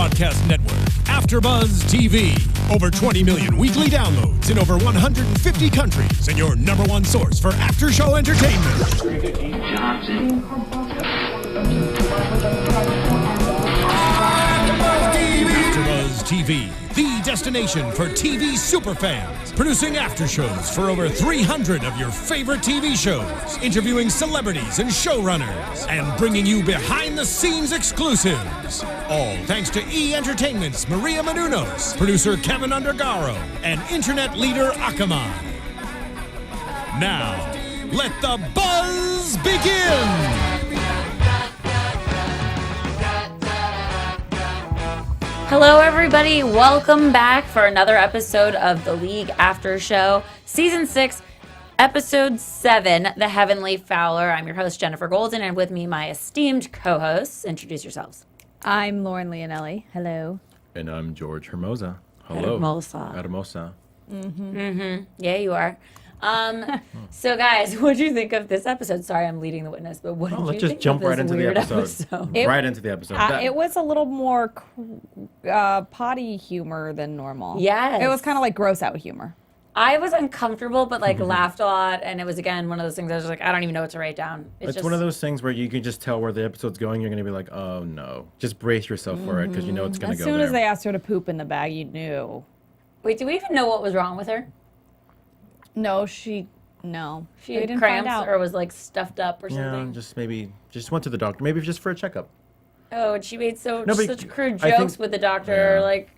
broadcast network, AFTERBUZZ TV. Over 20 million weekly downloads in over 150 countries, and your #1 source for after-show entertainment. AFTERBUZZ TV, the destination for TV superfans, producing aftershows for over 300 of your favorite TV shows, interviewing celebrities and showrunners, and bringing you behind-the-scenes exclusives. All thanks to E! Entertainment's Maria Menounos, producer Kevin Undergaro, and internet leader Akamai. Now, let the buzz begin! Hello, everybody. Welcome back for another episode of The League After Show, Season 6, Episode 7, The Heavenly Fowler. I'm your host, Jenifer Golden, and with me, my esteemed co-hosts. Introduce yourselves. I'm Lauren Leonelli. Hello. And I'm George Hermoza. Hello. Hermoza. Yeah, you are. So guys, what did you think of this episode? Sorry, I'm leading the witness, but what did you let's think just jump of this right into the weird episode. Right into the episode. It was a little more potty humor than normal. Yes. It was kind of like gross out humor. I was uncomfortable, but like laughed a lot, and it was again one of those things I was like, I don't even know what to write down. It's just one of those things where you can just tell where the episode's going. You're going to be like, oh no. Just brace yourself for it because you know it's going to As go soon there. as they asked her to poop in the bag, you knew. Wait, do we even know what was wrong with her? No. She They had didn't cramps find out. or was like stuffed up or Yeah, something. just went to the doctor. Maybe just for a checkup. Oh, and she made No, but such crude I jokes think- with the doctor. yeah. Like,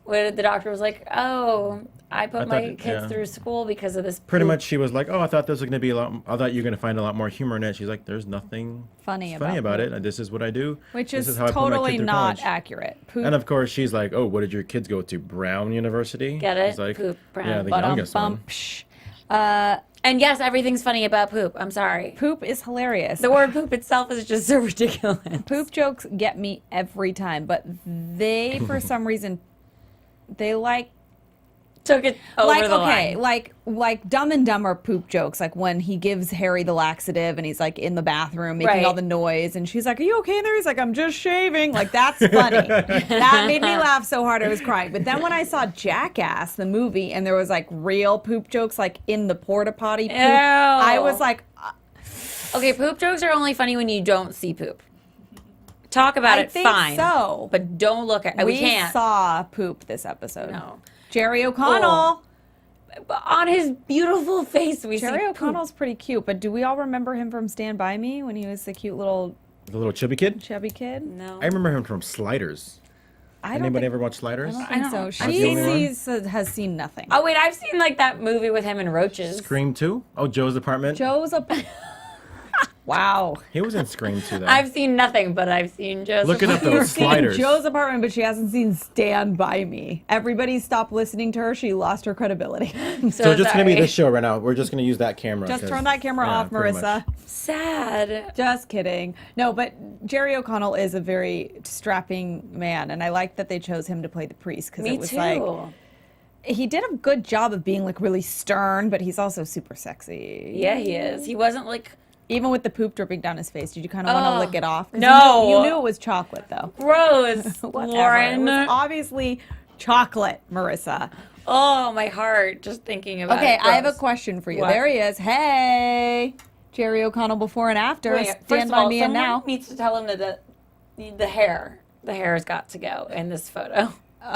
when the doctor was like, "Oh, I put my thought- kids yeah. through school because of this." Pretty poop." much she was like, oh, I thought this was going to be a lot. I thought you were going to find a lot more humor in it. She's like, there's nothing Funny about poop. it. This is what I do. Which This is how I put my kid totally through not college. accurate. Poop. And of course, she's like, oh, what did your kids go to? Brown University? Get it? He's like, Poop, Brown. Yeah, the But youngest one. And yes, everything's funny about poop. I'm sorry. Poop is hilarious. The word poop itself is just so ridiculous. Poop jokes get me every time, but they, for some reason, they Took it over like the okay, line. like Dumb and Dumber poop jokes, like when he gives Harry the laxative and he's like in the bathroom making Right. all the noise, and she's like, "Are you okay in there?" He's like, "I'm just shaving." Like that's funny. That made me laugh so hard I was crying. But then when I saw Jackass the movie and there was like real poop jokes, like in the porta potty poop, Ew. I was like, Okay, poop jokes are only funny when you don't see poop. Talk about I it, think fine. so. But don't look at it. We can't. saw poop this episode. No. Jerry O'Connell. But on his beautiful face, we Jerry see O'Connell's pretty cute, but do we all remember him from Stand By Me when he was the cute little The little chubby kid? chubby kid? No. I remember him from Sliders. I don't Anybody think, ever watch Sliders? I don't think don't. so. I've She seen it. has seen nothing. Oh wait, I've seen like that movie with him and roaches. Scream 2? Oh, Joe's Apartment? Joe's a. Wow. He was in Scream 2, though. I've seen nothing, but I've seen Joseph. Look it up, though. She's seen Sliders. Joe's Apartment, but she hasn't seen Stand By Me. Everybody stopped listening to her. She lost her credibility. So it's just going to be sorry. this show right now. We're just going to use that camera. Just 'cause- turn that camera yeah, off, pretty Marissa. much. Sad. Just kidding. No, but Jerry O'Connell is a very strapping man, and I like that they chose him to play the priest because Me it was too. like he did a good job of being like really stern, but he's also super sexy. Yeah, he is. He wasn't like Even with the poop dripping down his face, did you kind of want to lick it off? 'Cause No. you knew it was chocolate though. gross. Whatever. Lauren. It was obviously chocolate, Marissa. Oh, my heart. Just thinking about Okay, it. I have a Gross. question for you. What? There he is. Hey, Jerry O'Connell before and after. Wait, first Stand of by all, me and someone now. needs to tell him that the hair has got to go in this photo.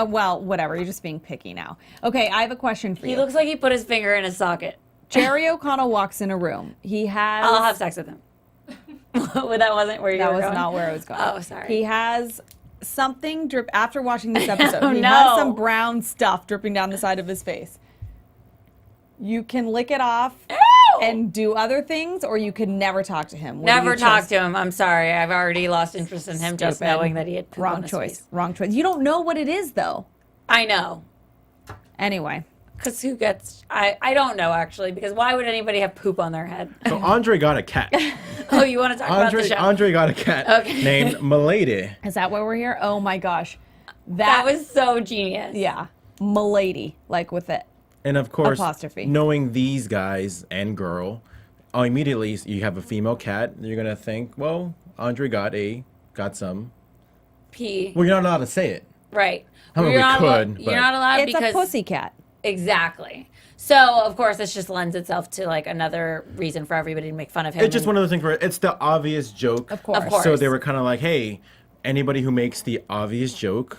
Well, whatever. You're just being picky now. Okay, I have a question for He you. looks like he put his finger in his socket. Jerry O'Connell walks in a room. He has. I'll have sex with him. Well, that wasn't where you That were was going. not where I was going. Oh, sorry. He has something drip after watching this episode. Oh, he no. has some brown stuff dripping down the side of his face. You can lick it off Ew! and do other things, or you can never talk to him. What do Never you talk choose? to him. I'm sorry. I've already lost interest in him just Stupid. knowing that he had poop on Wrong his choice. face. Wrong choice. You don't know what it is though. I know. Anyway, Because who gets... I don't know, actually, because why would anybody have poop on their head? So Andre got a cat. Oh, you want to talk about the show? Andre got a cat Okay. named Milady. is that why we're here? Oh my gosh, That was so genius. yeah, milady, like with it. And of course, Apostrophe. knowing these guys and girl, immediately you have a female cat. You're gonna think, well, Andre got some P. Well, you're not allowed to say it. Right. I mean, You're we not could, You're but- not allowed It's because a pussycat. Exactly. So of course, this just lends itself to like another reason for everybody to make fun of him. It's just one of those things where it's the obvious joke. Of course. Of course. So they were kind of like, hey, anybody who makes the obvious joke,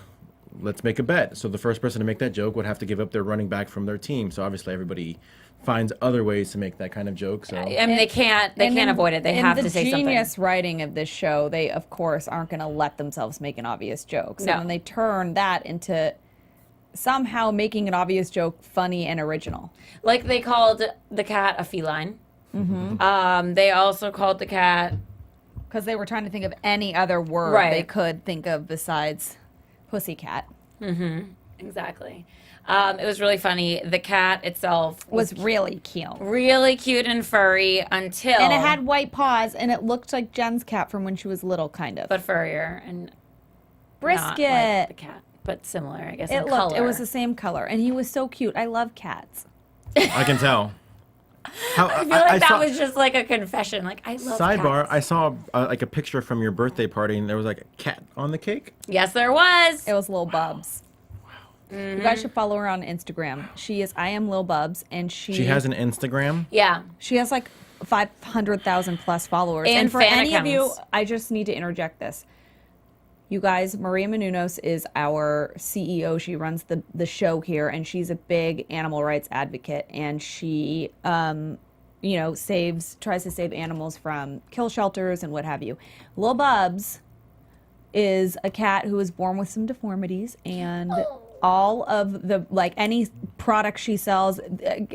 let's make a bet. So the first person to make that joke would have to give up their running back from their team. So obviously everybody finds other ways to make that kind of joke. So I mean, they can't avoid it. They have to say In the something. genius writing of this show, they of course aren't going to let themselves make an obvious joke. So No. then they turn that into somehow making an obvious joke funny and original. Like they called the cat a feline. Mm-hmm. They also called the cat. Because they were trying to think of any other word Right. they could think of besides pussycat. Exactly. It was really funny. The cat itself Was really cute. really cute and furry until And it had white paws, and it looked like Jen's cat from when she was little, kind of. but furrier and Brisket. not like the cat, but similar, I guess. It in looked. color. It was the same color, and he was so cute. I love cats. I can tell. How, I feel like that saw, was just like a confession. Like I love sidebar. cats. I saw like a picture from your birthday party, and there was like a cat on the cake. Yes, there was. It was Lil Bubs. You guys should follow her on Instagram. She is I am Lil Bubs, and She has an Instagram. Yeah. she has like 500,000 plus followers. And for fan any of you, accounts. I just need to interject this. You guys, Maria Menounos is our CEO. She runs the show here, and she's a big animal rights advocate. And she, tries to save animals from kill shelters and what have you. Lil Bubs is a cat who was born with some deformities, and all of the any product she sells,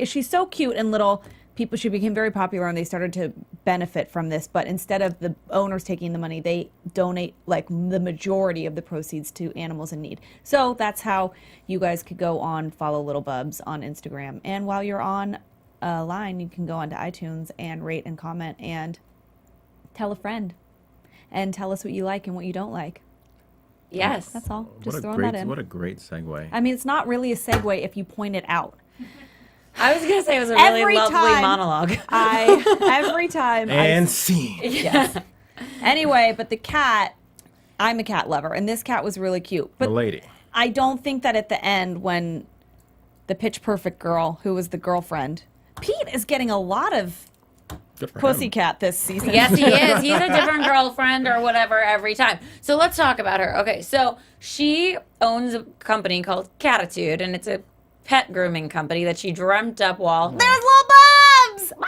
she's so cute and little. People, she became very popular, and they started to benefit from this. But instead of the owners taking the money, they donate like the majority of the proceeds to animals in need. So that's how you guys could go on, follow Little Bubs on Instagram. And while you're on line, you can go onto iTunes and rate and comment and tell a friend and tell us what you like and what you don't like. Yes. That's all. Just What a throwing great, that in. what a great segue. I mean, it's not really a segue if you point it out. I was gonna say it was a really Every lovely time monologue. Every time And scene. yes. Anyway, but the cat, I'm a cat lover, and this cat was really cute. But Milady. I don't think that at the end, when the Pitch Perfect girl, who was the girlfriend, Pete is getting a lot of Good for him. pussycat this season. Yes, he is. He's a different girlfriend or whatever every time. So let's talk about her. Okay, so she owns a company called Cattitude, and it's a pet grooming company that she dreamt up while. There's Lil Bubs! Ah!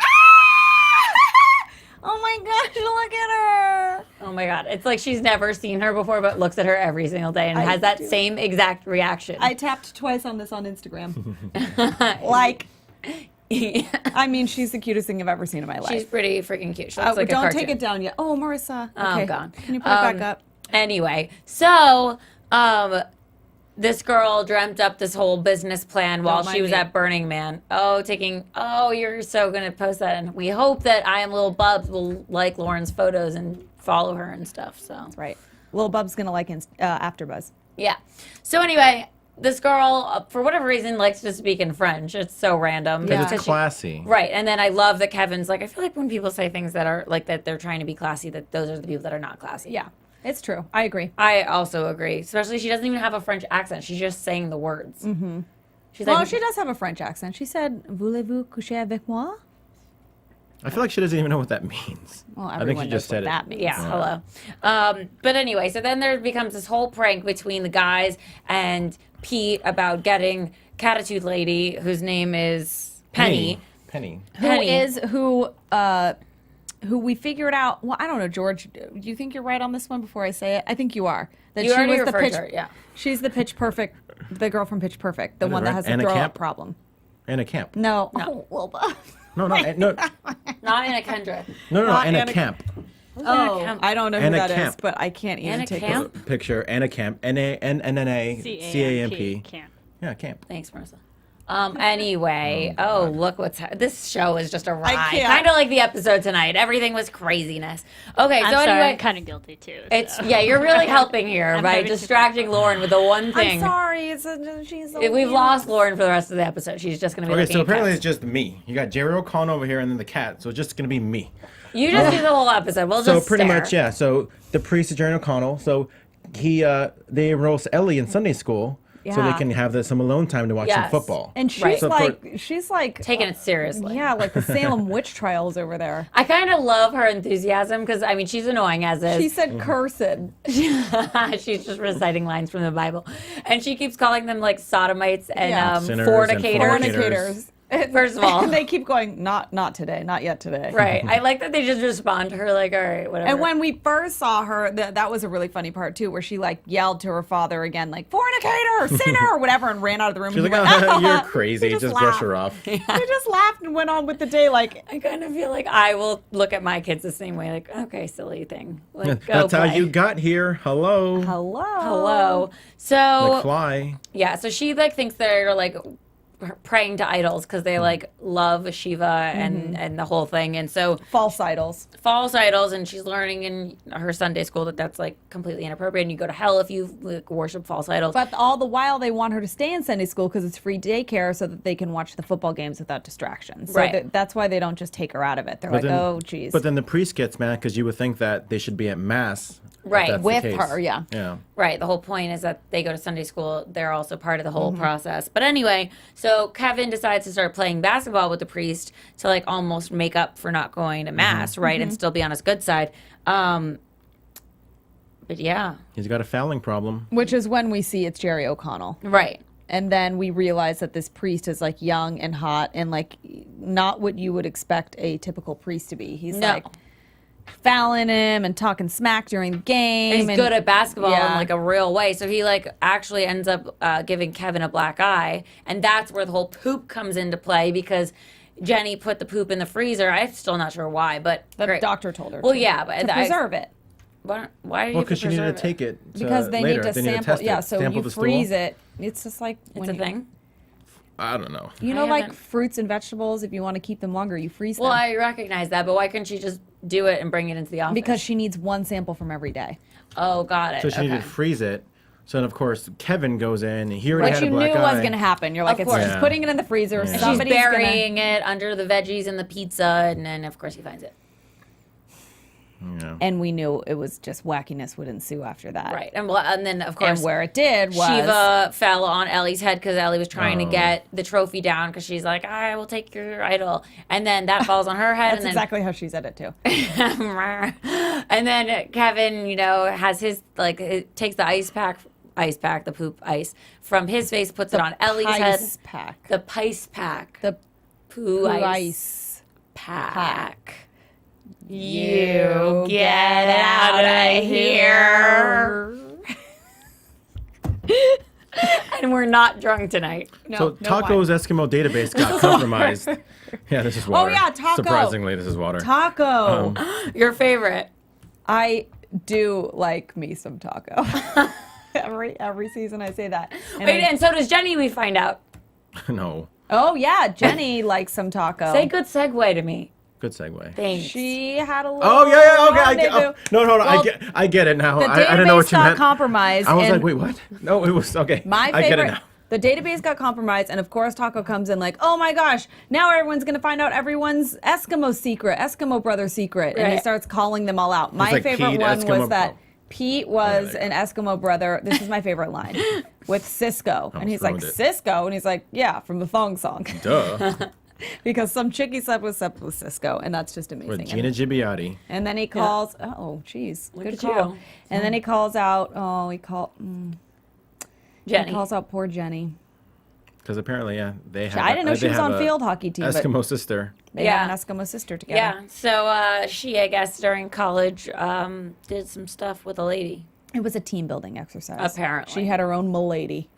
Oh my gosh, look at her! Oh my God. It's like she's never seen her before, but looks at her every single day and I has that do. same exact reaction. I tapped twice on this on Instagram. I mean, she's the cutest thing I've ever seen in my life. She's pretty freaking cute. She looks like a don't cartoon. take it down yet. Oh, Marissa. Oh, Okay. gone. Can you put it back up? Anyway, so this girl dreamt up this whole business plan while mind she was me. at Burning Man. Oh, you're so gonna post that, and we hope that I Am Little Bubs will like Lauren's photos and follow her and stuff. So Right. Lil Bub's gonna like AfterBuzz. yeah. So anyway, this girl, for whatever reason, likes to speak in French. It's so random. Yeah. Because it's she- classy. Right, and then I love that Kevin's like, I feel like when people say things that are like that they're trying to be classy, that those are the people that are not classy. Yeah, it's true. I agree. I also agree. Especially she doesn't even have a French accent. She's just saying the words. Mm-hmm. She's Well, like, she does have a French accent. She said, "Voulez-vous coucher avec moi?" I feel like she doesn't even know what that means. Well, I everyone think she knows just said what it. that means. yeah, hello. But anyway, so then there becomes this whole prank between the guys and Pete about getting Cattitude lady, whose name is Penny. Penny. Who we figured out? Well, I don't know, George. Do you think you're right on this one? Before I say it, I think you are. That You she already was the referred pitch. to her, yeah. She's the Pitch Perfect, the girl from Pitch Perfect, the That is one that right. has the Anna throw Camp? up problem. Anna Camp. No. Oh, well, No, no, no, Not Anna Kendrick. no, Not Anna Anna Camp. oh, Camp? I don't know Anna who that is, Camp. but I can't even Anna take Camp? this. Picture Anna Camp. N-A-N-N-A C-A-M-P. Camp. Yeah, Camp. Thanks, Marissa. Anyway, this show is just a ride. can't. Kind of like the episode tonight. Everything was craziness. Okay, I'm so sorry, anyway, I'm kind of guilty too. it's so. yeah, you're really helping here I'm by having to- distracting Lauren with the one thing. I'm sorry. She's so We've lost Lauren for the rest of the episode. She's just gonna be Okay, looking so at apparently cats. it's just me. You got Jerry O'Connell over here and then the cat. So it's just going to be me. You just do the whole episode. We'll So just pretty stare. much, yeah. So the priest is Jerry O'Connell. So they enroll Ellie in Sunday school so they Yeah. can have some alone time to watch some Yes. football. And she's Right. So she's like Taking it seriously. Yeah, like the Salem witch trials over there. I kind of love her enthusiasm because, I mean, she's annoying as is. She said cursed. She's just reciting lines from the Bible. And she keeps calling them like sodomites and Yeah. Sinners and fornicators. Fornicators. First of all. And they keep going, not today, not yet today. Right. I like that they just respond to her like, all right, whatever. And when we first saw her, that was a really funny part too, where she like yelled to her father again, like fornicator, sinner, or whatever, and ran out of the room. She's and like, he went, oh, you're crazy. He Just brush her off. She just laughed and went on with the day like, I kind of feel like I will look at my kids the same way, like, okay, silly thing. Like, go That's how play. you got here. Hello. Hello. So, McFly. yeah, so she like thinks they're like praying to idols because they like love Shiva and the whole thing. And so false idols. false idols, and she's learning in her Sunday school that that's like completely inappropriate and you go to hell if you like, worship false idols. But all the while, they want her to stay in Sunday school because it's free daycare so that they can watch the football games without distractions. So Right. that's why they don't just take her out of it. They're But like, then- oh, geez. But then the priest gets mad because you would think that they should be at mass. if Right, that's the with case. her, yeah. Yeah. Right. The whole point is that they go to Sunday school. They're also part of the whole process. But anyway, so Kevin decides to start playing basketball with the priest to like almost make up for not going to mass, right? And still be on his good side. But yeah. He's got a fouling problem. Which is when we see it's Jerry O'Connell. Right. And then we realize that this priest is like young and hot and like not what you would expect a typical priest to be. He's No. like fouling him and talking smack during the game. He's and good at basketball in Yeah. like a real way. So he like actually ends up giving Kevin a black eye. And that's where the whole poop comes into play because Jenny put the poop in the freezer. I'm still not sure why, but The great. doctor told her. Well, to, yeah, but to preserve it. Why do you Well, have to because she needed to preserve take it Because they later. need to They sample. test it. Yeah, so Sample you the freeze stool. it. It's just like It's when a you- thing. I don't know. You I know, like haven't- fruits and vegetables, if you want to keep them longer, you freeze Well, them. I recognize that, but why couldn't she just do it and bring it into the office? Because she needs one sample from every day. Oh, got it. So she needed okay. to freeze it. So then, of course, Kevin goes in. And he already Which had a you black knew eye. was going to happen. You're like, Of it's course. just Yeah. putting it in the freezer. Yeah. She's Somebody's burying it under the veggies and the pizza, and then of course he finds it. Yeah. And we knew it was just wackiness would ensue after that. Right, and then of course And where it did was Shiva fell on Ellie's head because Ellie was trying to Oh. get the trophy down because she's like, I will take your idol, and then that falls on her head, That's and then exactly how she said it too. and then Kevin, has his takes the the poop ice from his face, puts it on Ellie's head. Ice pack. The pice pack. The poo poo ice ice. pack. You get out of here. And we're not drunk tonight. No, So no Taco's wine. Eskimo database got compromised. Yeah, this is water. yeah, Taco. Surprisingly, this is water. Taco. Your favorite. I do like me some taco. every season I say that. And Wait, I- and so does Jenny, we find out. No. oh yeah, Jenny likes some taco. Say good segue to me. Good segue. Thanks. She had a little. Oh yeah, okay. rendezvous. No, hold on. Well, I get it now. The database I don't know what you got meant. compromised. I was and like, wait, what? No, it was okay. My I get it favorite. now. The database got compromised, and of course, Taco comes in like, "Oh my gosh! Now everyone's gonna find out everyone's Eskimo brother secret," and he Right. starts calling them all out. My like favorite Pete, one Eskimo- was that oh. Pete was there an Eskimo brother. This is my favorite line with Cisco, and he's like, ruined it. "Cisco," and he's like, "Yeah, from the Thong Song," Duh. because some chick he slept with Cisco, and that's just amazing. With Gina Gibbiotti. And then he calls. Oh, geez, good at call. you. And then he calls out. Oh, he Jenny. calls out poor Jenny. Because apparently, yeah, they have. I didn't know they she was have on a field hockey team. But Eskimo sister. they Yeah. had an Eskimo sister together. Yeah. So she, I guess, during college, did some stuff with a lady. It was a team building exercise. Apparently. She had her own milady.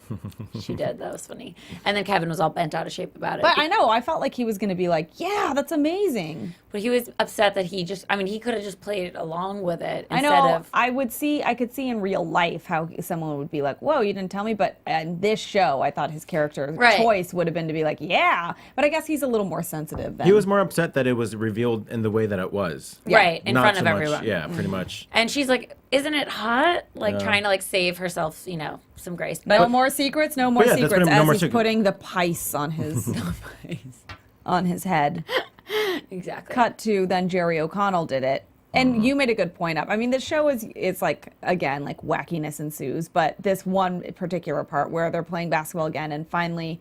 She did. That was funny. And then Kevin was all bent out of shape about it. But I know, I felt like he was going to be like, yeah, that's amazing. But he was upset that he he could have just played along with it I instead know, of. I could see in real life how someone would be like, whoa, you didn't tell me. But in this show, I thought his character Right. choice would have been to be like, yeah. But I guess he's a little more sensitive than. He was more upset that it was revealed in the way that it was. Right, in Not front so of much- everyone. Yeah, pretty much. And she's like, isn't it hot? Like Yeah. trying to save herself, some grace. No more secrets, no more yeah, that's secrets. what I mean, no As more he's secrets. putting the pice on his on his head. Exactly. Cut to then Jerry O'Connell did it, And you made a good point up. I mean, the show it's like, again, like wackiness ensues, but this one particular part where they're playing basketball again, and finally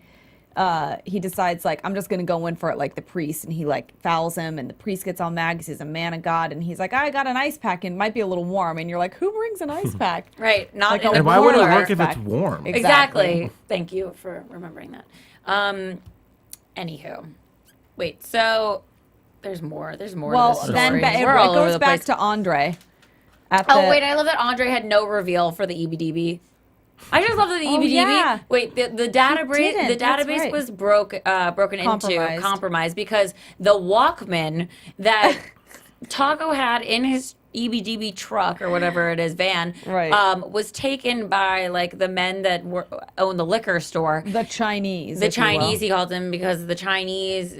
he decides, like, I'm just going to go in for it like the priest, and he, like, fouls him, and the priest gets all mad because he's a man of God, and he's like, I got an ice pack, and it might be a little warm, and you're like, who brings an ice pack? Right, not Like in a a And why would it cooler. work if it's Exactly. warm? Exactly. Thank you for remembering that. Anywho, wait. So there's more. There's more. Well, to the then story. it We're all over goes the back place. to Andre. Oh wait, I love that Andre had no reveal for the EBDB. I just love that the EBDB. yeah. Wait, the database didn't. the That's database right. was broken into compromised because the Walkman that Taco had in his EBDB truck or whatever it is van Right. was taken by like the men that own the liquor store. The Chinese. The if you will. Chinese, he called them, because the Chinese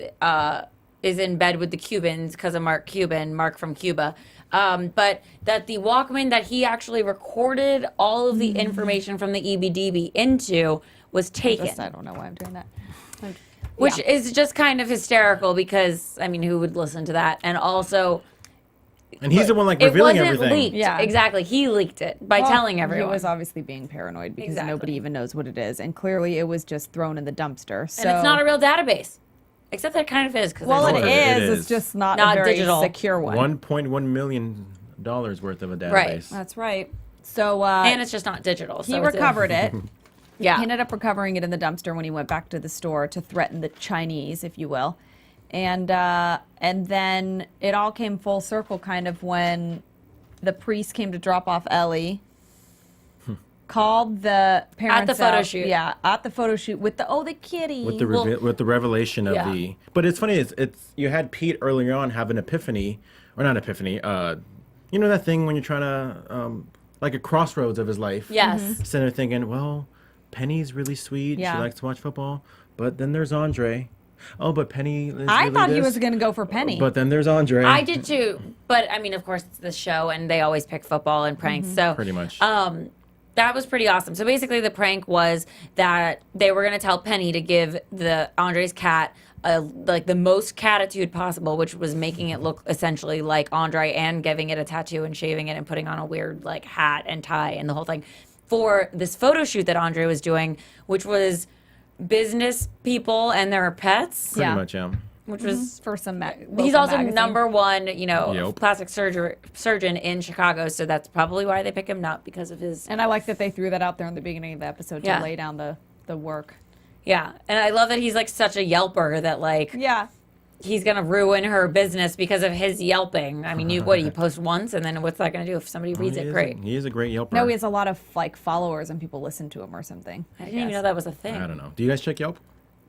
is in bed with the Cubans because of Mark from Cuba. But that the Walkman that he actually recorded all of the information from the EBDB into was taken. I don't know why I'm doing that. Which is just kind of hysterical because, I mean, who would listen to that? And also, And he's the one like it revealing wasn't everything. leaked. Yeah. Exactly. He leaked it by Well, telling everyone. He was obviously being paranoid because Exactly. nobody even knows what it is. And clearly it was just thrown in the dumpster. So. And it's not a real database. Except that it kind of is. Cause Well, there's it It is. is. It's just not Not a very digital. secure one. $1.1 million worth of a database. Right. That's right. So and it's just not digital. he so it's recovered it. Yeah. He ended up recovering it in the dumpster when he went back to the store to threaten the Chinese, if you will. And then it all came full circle kind of when the priest came to drop off Ellie. Called the parents the photo out. shoot. Yeah, at the photo shoot with the kitty. With the Well, with the revelation of yeah. the, but it's funny. It's you had Pete earlier on have an epiphany, or not epiphany. You know that thing when you're trying to like a crossroads of his life. Yes. Sitting there thinking, well, Penny's really sweet. Yeah. She likes to watch football. But then there's Andre. Oh, but Penny is I really thought he this. was going to go for Penny. But then there's Andre. I did too. But I mean, of course, it's the show and they always pick football and pranks. So Pretty much. that was pretty awesome. So basically, the prank was that they were going to tell Penny to give the Andre's cat like the most Cattitude possible, which was making it look essentially like Andre and giving it a tattoo and shaving it and putting on a weird like hat and tie and the whole thing for this photo shoot that Andre was doing, which was business people and their pets, Pretty yeah. much, yeah. which was. for some He's local also magazine. #1, Yep. plastic surgeon in Chicago, so that's probably why they pick him, not because of his. And I like that they threw that out there in the beginning of the episode to Yeah. lay down the work. Yeah, and I love that he's like such a yelper that like Yeah. he's gonna ruin her business because of his yelping. I mean, you post once, and then what's that gonna do if somebody reads it? Great. He is a great Yelper. No, he has a lot of like followers and people listen to him or something. I didn't even know that was a thing. I don't know. Do you guys check Yelp?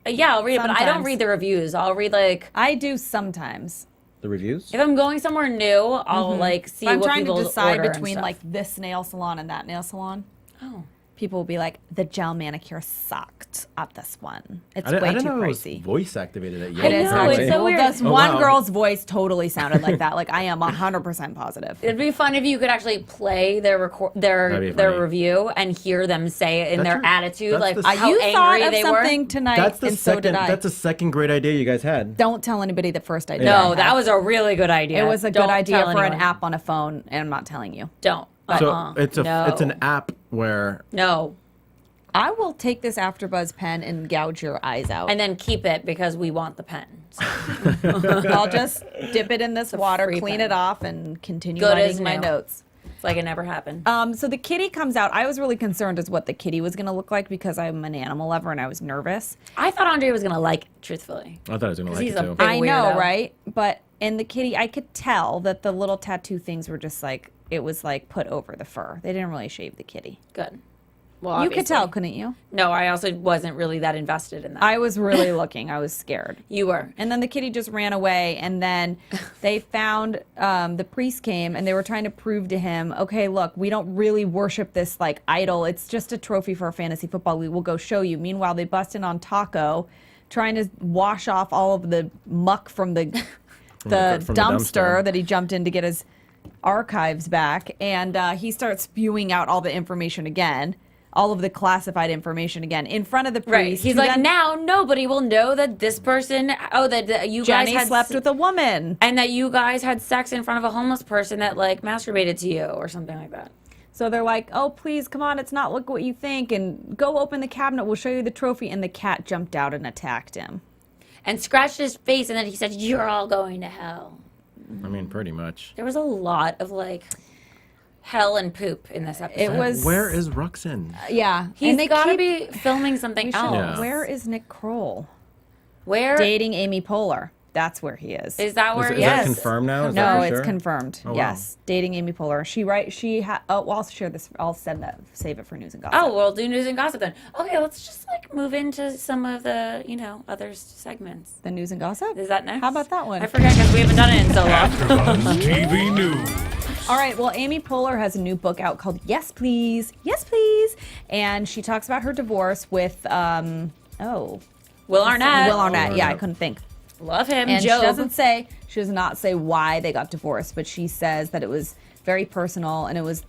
Yeah, I'll read it, but I don't Sometimes. read the reviews. I'll read like I do sometimes. The reviews? if I'm going somewhere new, I'll like see If I'm what trying to people decide order and between stuff. like this nail salon and that nail salon. Oh. People will be like, the gel manicure sucked at this one. It's I way didn't too know it was pricey. voice activated at Yelp. It is know, actually. it's so Well, weird. this Oh, one wow. girl's voice totally sounded like that. Like I am 100% positive. It'd be fun if you could actually play their That'd be their funny. review and hear them say it in That's their your- attitude, that's like the- how You thought angry of they something were. tonight, That's the and so second. did I. That's the second great idea you guys had. Don't tell anybody the first idea. No, I that had. was a really good idea. It was a Don't good idea tell for an anyone. app on a phone, and I'm not telling you. Don't. So it's an app where No. I will take this AfterBuzz pen and gouge your eyes out. And then keep it because we want the pen. So, I'll just dip it in this water, free clean pen. it off, and continue Good as writing my new. notes. it's like it never happened. So the kitty comes out. I was really concerned as what the kitty was going to look like because I'm an animal lover and I was nervous. I thought Andre was gonna like it, truthfully. I thought I was gonna like he's it a too. big I know, weirdo. right? But in the kitty, I could tell that the little tattoo things were just like, it was like put over the fur. They didn't really shave the kitty. Good. Well, You could tell, obviously. couldn't you? No, I also wasn't really that invested in that. I was really looking. I was scared. You were. And then the kitty just ran away. And then they found the priest came and they were trying to prove to him, okay, look, we don't really worship this like idol. It's just a trophy for fantasy football. We will go show you. Meanwhile, they bust in on Taco, trying to wash off all of the muck from the from the dumpster dumpster. that he jumped in to get his archives back. And he starts spewing out all the information again. all of the classified information again in front of the priest. Right. He's like, now nobody will know that this person, that you Jenny guys had slept with a woman. and that you guys had sex in front of a homeless person that like masturbated to you or something like that. So they're like, oh, please, come on, it's not look what you think, and go open the cabinet, we'll show you the trophy. And the cat jumped out and attacked him. And scratched his face, and then he said, you're all going to hell. I mean, pretty much. There was a lot of like hell and poop in this episode. It was. Where is Ruxin? Yeah. He's and they got to keep- be filming something else. Yeah. Where is Nick Kroll? Where Dating Amy Poehler. That's where he is. is that? Where Is yes. that confirmed now? Is No, that for it's sure? confirmed. Oh, wow. Yes, dating Amy Poehler. Well, I'll share this. I'll save it for news and gossip. Oh, we'll do news and gossip then. Okay, let's just like move into some of the other segments. The news and gossip. Is that next? How about that one? I forget because we haven't done it in so long. AfterBuzz TV News. All right. Well, Amy Poehler has a new book out called Yes Please, Yes Please, and she talks about her divorce with Will Arnett. Will Arnett. Yeah, I Arnett. couldn't think. Love him. And Job. she does not say why they got divorced, but she says that it was very personal and it was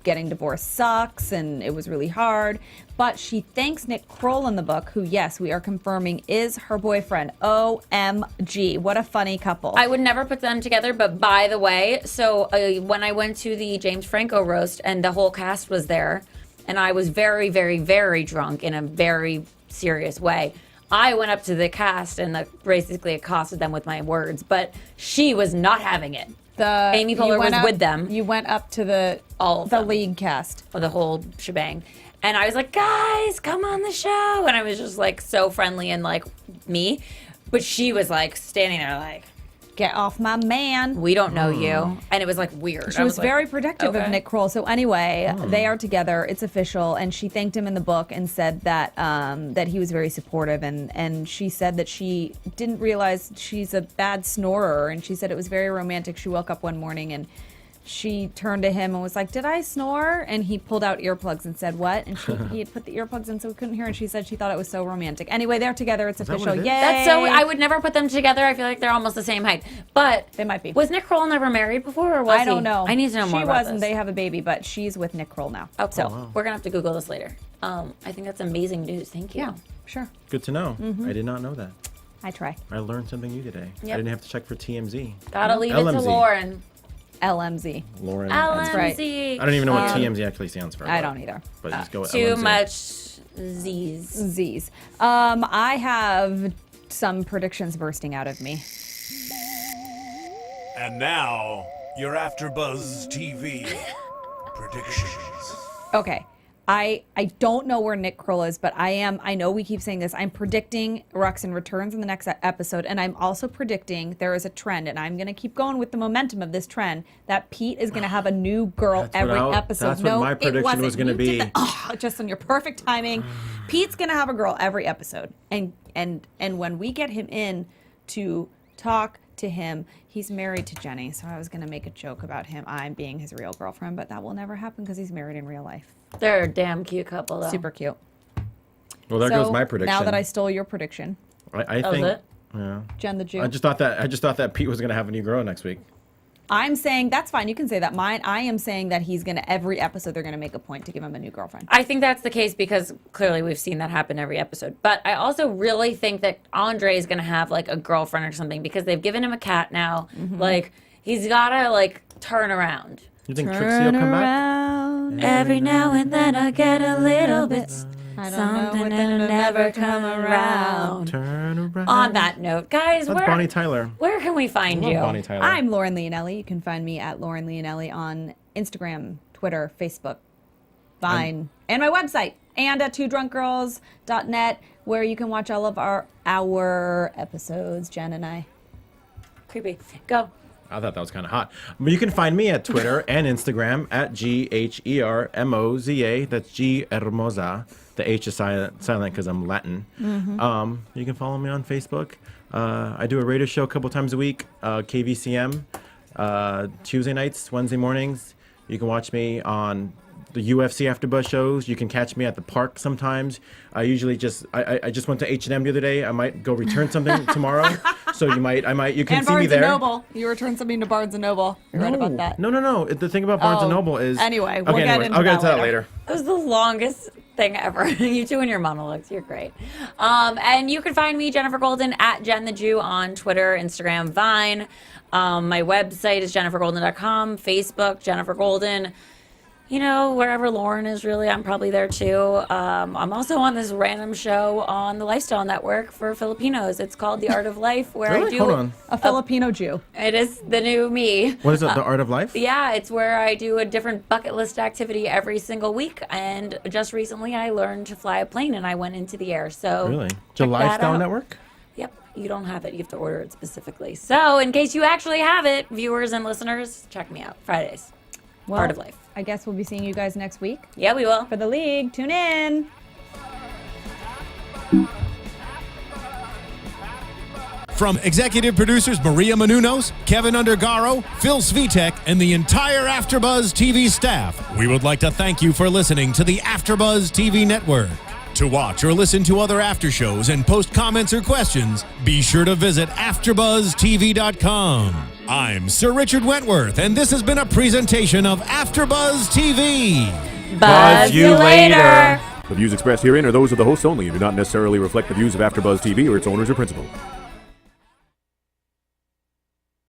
getting divorced sucks and it was really hard. But she thanks Nick Kroll in the book, who, yes, we are confirming is her boyfriend. OMG. What a funny couple. I would never put them together, but by the way, so when I went to the James Franco roast and the whole cast was there, and I was very, very, very drunk in a very serious way, I went up to the cast and basically accosted them with my words, but she was not having it. Amy Poehler was with them. You went up to All of the them. league cast. The whole shebang. And I was like, guys, come on the show. And I was just like so friendly and like me. But she was like standing there like, Get off my man. we don't know you. And it was like weird. She I was like, very protective of okay. Nick Kroll. So anyway, they are together. It's official, and she thanked him in the book and said that that he was very supportive. And she said that she didn't realize she's a bad snorer, and she said it was very romantic. She woke up one morning and she turned to him and was like, "Did I snore?" And he pulled out earplugs and said, "What?" And he had put the earplugs in so we couldn't hear. And she said she thought it was so romantic. Anyway, they're together. It's that what official. it is? Yay! That's so. I would never put them together. I feel like they're almost the same height. But They might be. Was Nick Kroll never married before, or was he? I don't know. I need to know more She about wasn't. this. They have a baby, but she's with Nick Kroll now. Okay. So We're gonna have to Google this later. I think that's amazing news. Thank you. yeah, sure. Good to know. I did not know that. I try. I learned something new today. Yep. I didn't have to check for TMZ. Gotta leave it to LMZ. Lauren. LMZ. Lauren. LMZ. right. I don't even know what TMZ actually stands for. I but- don't either. But just go with Too LMZ. much Z's. Z's. I have some predictions bursting out of me. And now, your AfterBuzz TV predictions. Okay. I don't know where Nick Kroll is, but I know we keep saying this. I'm predicting Ruxin returns in the next episode, and I'm also predicting there is a trend, and I'm going to keep going with the momentum of this trend, that Pete is going to have a new girl That's what every I- episode. that's what my it prediction wasn't. was gonna You did be. just on your perfect timing. Pete's going to have a girl every episode, and when we get him in to talk to him, he's married to Jenny, so I was going to make a joke about him. I'm being his real girlfriend, but that will never happen because he's married in real life. They're a damn cute couple, though. Super cute. Well, there So, goes my prediction. Now that I stole your prediction, I That was think. it? Yeah. Jen the Jew. I just thought that Pete was gonna have a new girl next week. I'm saying that's fine. You can say that. I am saying that he's gonna every episode they're gonna make a point to give him a new girlfriend. I think that's the case because clearly we've seen that happen every episode. But I also really think that Andre is going to have like a girlfriend or something because they've given him a cat now. Like he's got to like turn around. You think Trixie will come back? around. Every now and then I get a little bit I don't know something what that'll that'll never come around. Turn around. On that note, guys, That's Bonnie Tyler. where can we find I love you? Bonnie Tyler. I'm Lauren Leonelli. You can find me at Lauren Leonelli on Instagram, Twitter, Facebook, Vine, and my website, and at twodrunkgirls.net, where you can watch all of our episodes, Jen and I. Creepy. Go. I thought that was kind of hot. But you can find me at Twitter and Instagram at GHERMOZA. That's G Hermoza. The H is silent because I'm Latin. You can follow me on Facebook. I do a radio show a couple times a week, KVCM, Tuesday nights, Wednesday mornings. You can watch me on the UFC AfterBuzz shows. You can catch me at the park sometimes. I usually I just went to H&M the other day. I might go return something tomorrow. So you can And see me Barnes there. & Noble. You returned something to Barnes & Noble. You're right about that. No. The thing about Barnes Oh, & Noble is... anyway, we'll okay, get into I'll get that into that later. later. That was the longest thing ever. You two and your monologues, you're great. And you can find me, Jenifer Golden, at Jen the Jew on Twitter, Instagram, Vine. My website is jenifergolden.com, Facebook, Jenifer Golden. You know, wherever Lauren is really, I'm probably there too. I'm also on this random show on the Lifestyle Network for Filipinos. It's called The Art of Life, where I do Hold on. A Filipino Jew. It is the new me. What is it? The Art of Life? Yeah, it's where I do a different bucket list activity every single week. And just recently, I learned to fly a plane, and I went into the air. So Really? The check that Lifestyle out. Network? Yep, you don't have it. You have to order it specifically. So in case you actually have it, viewers and listeners, check me out. Fridays. Well, Art of Life. I guess we'll be seeing you guys next week Yeah, we will. for the league. Tune in. From executive producers Maria Menounos, Kevin Undergaro, Phil Svitek, and the entire AfterBuzz TV staff, we would like to thank you for listening to the AfterBuzz TV network. To watch or listen to other after shows and post comments or questions, be sure to visit AfterBuzzTV.com. I'm Sir Richard Wentworth, and this has been a presentation of AfterBuzz TV. Buzz you later. The views expressed herein are those of the hosts only and do not necessarily reflect the views of AfterBuzz TV or its owners or principals.